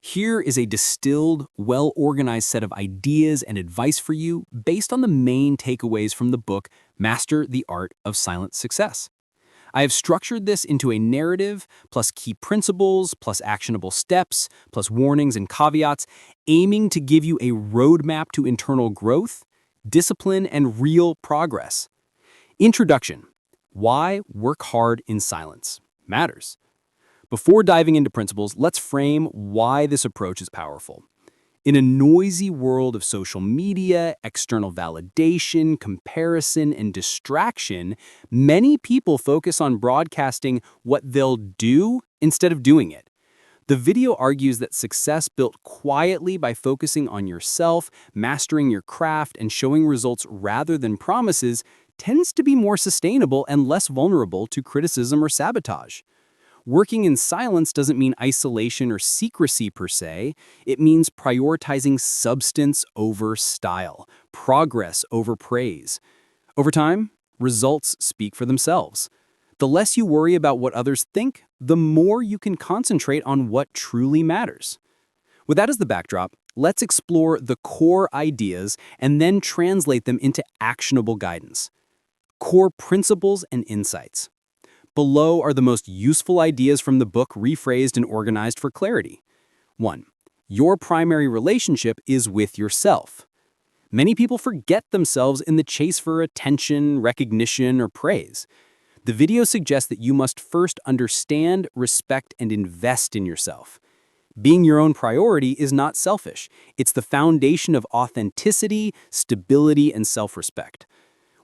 Here is a distilled, well-organized set of ideas and advice for you based on the main takeaways from the book, Master the Art of Silent Success. I have structured this into a narrative, plus key principles, plus actionable steps, plus warnings and caveats, aiming to give you a roadmap to internal growth, discipline, and real progress. Introduction: Why work hard in silence matters. Before diving into principles, let's frame why this approach is powerful. In a noisy world of social media, external validation, comparison, and distraction, many people focus on broadcasting what they'll do instead of doing it. The video argues that success built quietly by focusing on yourself, mastering your craft, and showing results rather than promises tends to be more sustainable and less vulnerable to criticism or sabotage. Working in silence doesn't mean isolation or secrecy per se. It means prioritizing substance over style, progress over praise. Over time, results speak for themselves. The less you worry about what others think, the more you can concentrate on what truly matters. With that as the backdrop, let's explore the core ideas and then translate them into actionable guidance. Core principles and insights. Below are the most useful ideas from the book rephrased and organized for clarity. 1. Your primary relationship is with yourself. Many people forget themselves in the chase for attention, recognition, or praise. The video suggests that you must first understand, respect, and invest in yourself. Being your own priority is not selfish. It's the foundation of authenticity, stability, and self-respect.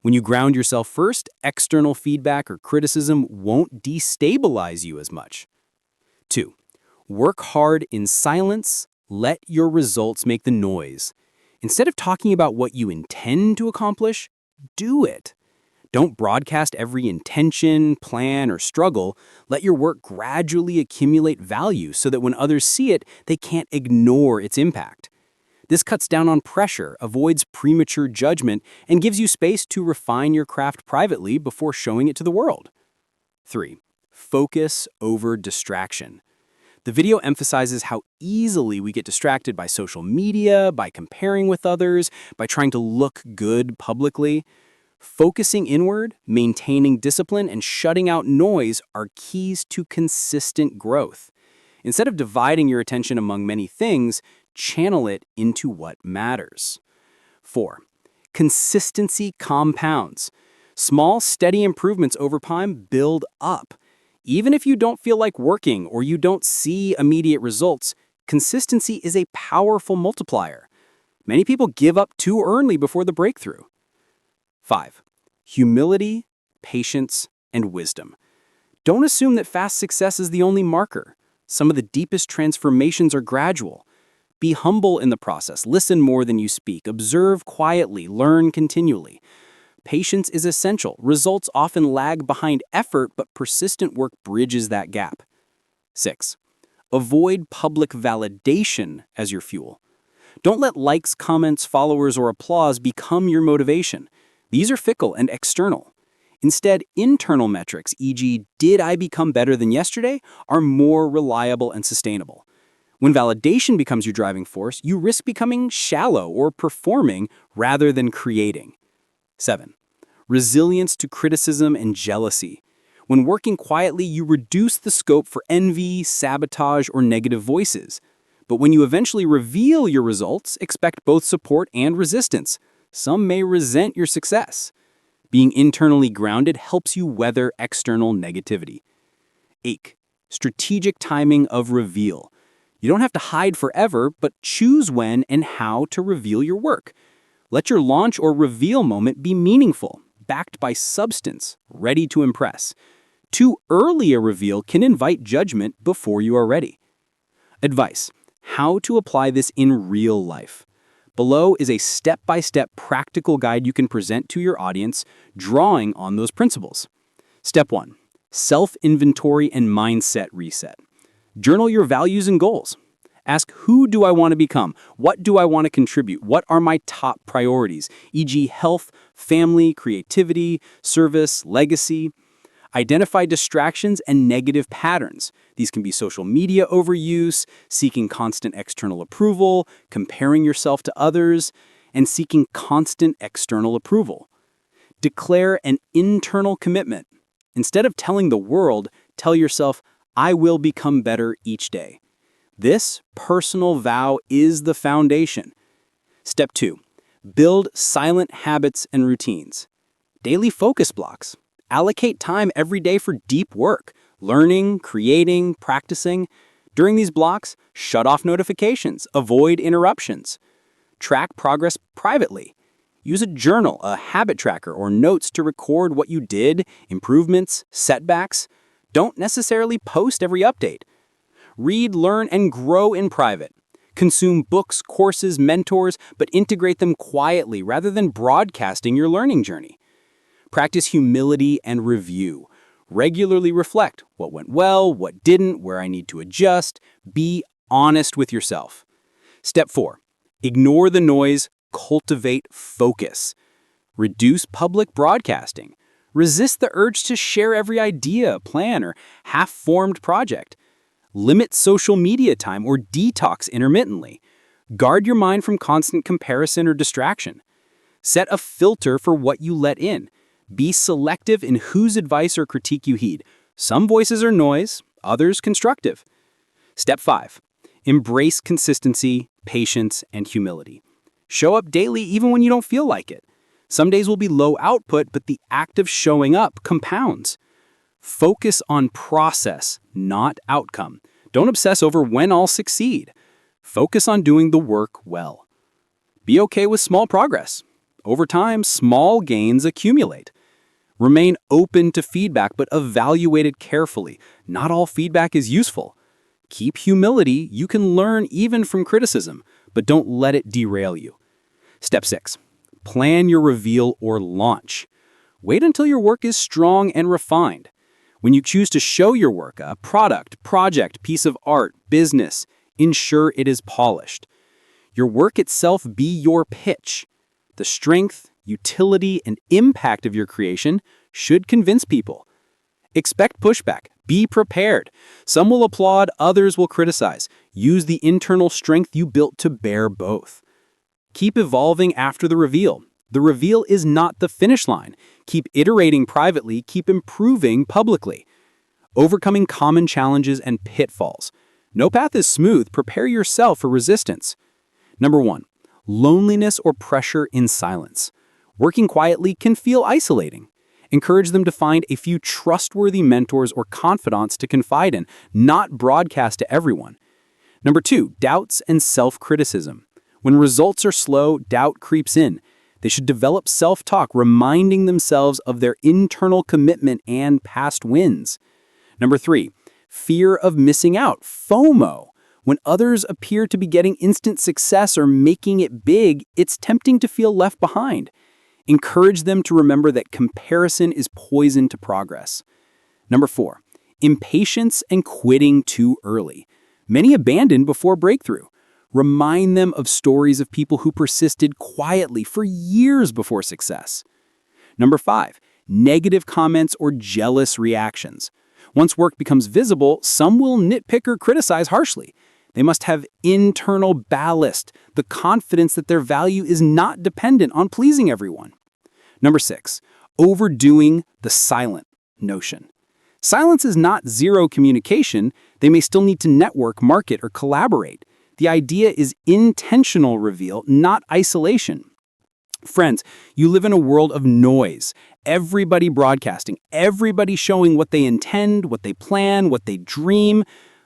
When you ground yourself first, external feedback or criticism won't destabilize you as much. 2. Work hard in silence. Let your results make the noise. Instead of talking about what you intend to accomplish, do it. Don't broadcast every intention, plan, or struggle. Let your work gradually accumulate value so that when others see it, they can't ignore its impact. This cuts down on pressure, avoids premature judgment, and gives you space to refine your craft privately before showing it to the world. 3. Focus over distraction. The video emphasizes how easily we get distracted by social media, by comparing with others, by trying to look good publicly. Focusing inward, maintaining discipline, and shutting out noise are keys to consistent growth. Instead of dividing your attention among many things, channel it into what matters. 4. Consistency compounds. Small, steady improvements over time build up. Even if you don't feel like working or you don't see immediate results, consistency is a powerful multiplier. Many people give up too early before the breakthrough. 5. Humility, patience, and wisdom. Don't assume that fast success is the only marker. Some of the deepest transformations are gradual. Be humble in the process, listen more than you speak, observe quietly, learn continually. Patience is essential. Results often lag behind effort, but persistent work bridges that gap. 6. Avoid public validation as your fuel. Don't let likes, comments, followers, or applause become your motivation. These are fickle and external. Instead, internal metrics, e.g., did I become better than yesterday, are more reliable and sustainable. When validation becomes your driving force, you risk becoming shallow or performing rather than creating. 7. Resilience to criticism and jealousy. When working quietly, you reduce the scope for envy, sabotage, or negative voices. But when you eventually reveal your results, expect both support and resistance. Some may resent your success. Being internally grounded helps you weather external negativity. 8. Strategic timing of reveal. You don't have to hide forever, but choose when and how to reveal your work. Let your launch or reveal moment be meaningful, backed by substance, ready to impress. Too early a reveal can invite judgment before you are ready. Advice: how to apply this in real life. Below is a step-by-step practical guide you can present to your audience, drawing on those principles. Step 1. Self-inventory and mindset reset. Journal your values and goals. Ask, who do I want to become? What do I want to contribute? What are my top priorities, e.g. health, family, creativity, service, legacy? Identify distractions and negative patterns. These can be social media overuse, seeking constant external approval, comparing yourself to others, and seeking constant external approval. Declare an internal commitment. Instead of telling the world, tell yourself, I will become better each day. This personal vow is the foundation. Step 2. Build silent habits and routines. Daily focus blocks. Allocate time every day for deep work, learning, creating, practicing. During these blocks, shut off notifications, avoid interruptions. Track progress privately. Use a journal, a habit tracker, or notes to record what you did, improvements, setbacks. Don't necessarily post every update. Read, learn, and grow in private. Consume books, courses, mentors, but integrate them quietly rather than broadcasting your learning journey. Practice humility and review. Regularly reflect what went well, what didn't, where I need to adjust. Be honest with yourself. Step 4. Ignore the noise, cultivate focus. Reduce public broadcasting. Resist the urge to share every idea, plan, or half-formed project. Limit social media time or detox intermittently. Guard your mind from constant comparison or distraction. Set a filter for what you let in. Be selective in whose advice or critique you heed. Some voices are noise, others constructive. Step 5. Embrace consistency, patience, and humility. Show up daily even when you don't feel like it. Some days will be low output, but the act of showing up compounds. Focus on process, not outcome. Don't obsess over when I'll succeed. Focus on doing the work well. Be okay with small progress. Over time, small gains accumulate. Remain open to feedback, but evaluate it carefully. Not all feedback is useful. Keep humility. You can learn even from criticism, but don't let it derail you. Step 6. Plan your reveal or launch. Wait until your work is strong and refined. When you choose to show your work, a product, project, piece of art, business, ensure it is polished. Your work itself be your pitch. The strength, utility, and impact of your creation should convince people. Expect pushback. Be prepared. Some will applaud, others will criticize. Use the internal strength you built to bear both. Keep evolving after the reveal. The reveal is not the finish line. Keep iterating privately, keep improving publicly. Overcoming common challenges and pitfalls. No path is smooth. Prepare yourself for resistance. Number 1. Loneliness or pressure in silence. Working quietly can feel isolating. Encourage them to find a few trustworthy mentors or confidants to confide in, not broadcast to everyone. Number 2, doubts and self-criticism. When results are slow, doubt creeps in. They should develop self-talk, reminding themselves of their internal commitment and past wins. Number 3, fear of missing out, FOMO. When others appear to be getting instant success or making it big, it's tempting to feel left behind. Encourage them to remember that comparison is poison to progress. Number 4, impatience and quitting too early. Many abandon before breakthrough. Remind them of stories of people who persisted quietly for years before success. Number 5, negative comments or jealous reactions. Once work becomes visible, some will nitpick or criticize harshly. They must have internal ballast, the confidence that their value is not dependent on pleasing everyone. Number 6, overdoing the silent notion. Silence is not zero communication. They may still need to network, market, or collaborate. The idea is intentional reveal, not isolation. Friends, you live in a world of noise. Everybody broadcasting, everybody showing what they intend, what they plan, what they dream.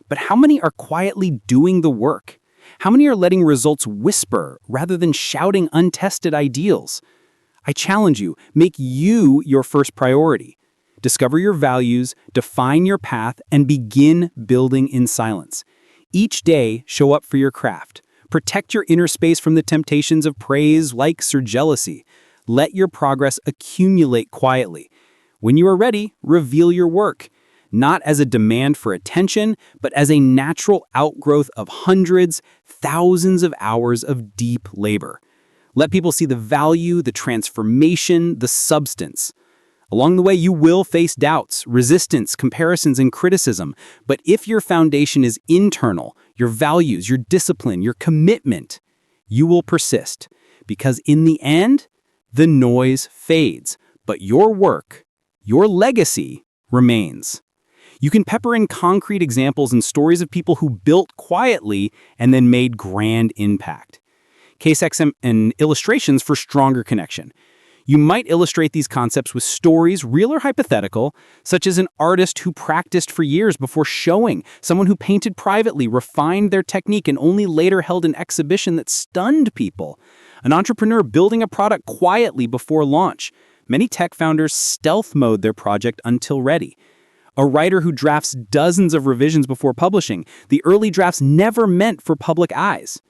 But how many are quietly doing the work? How many are letting results whisper rather than shouting untested ideals? I challenge you, make you your first priority. Discover your values, define your path, and begin building in silence. Each day, show up for your craft. Protect your inner space from the temptations of praise, likes, or jealousy. Let your progress accumulate quietly. When you are ready, reveal your work, not as a demand for attention, but as a natural outgrowth of hundreds, thousands of hours of deep labor. Let people see the value, the transformation, the substance. Along the way, you will face doubts, resistance, comparisons, and criticism. But if your foundation is internal, your values, your discipline, your commitment, you will persist. Because in the end, the noise fades, but your work, your legacy remains. You can pepper in concrete examples and stories of people who built quietly and then made grand impact. Case and illustrations for stronger connection. You might illustrate these concepts with stories, real or hypothetical, such as an artist who practiced for years before showing, someone who painted privately, refined their technique, and only later held an exhibition that stunned people, an entrepreneur building a product quietly before launch. Many tech founders stealth mode their project until ready. A writer who drafts dozens of revisions before publishing, the early drafts never meant for public eyes.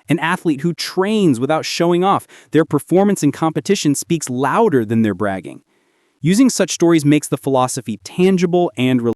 An athlete who trains without showing off, their performance in competition speaks louder than their bragging. Using such stories makes the philosophy tangible and relatable.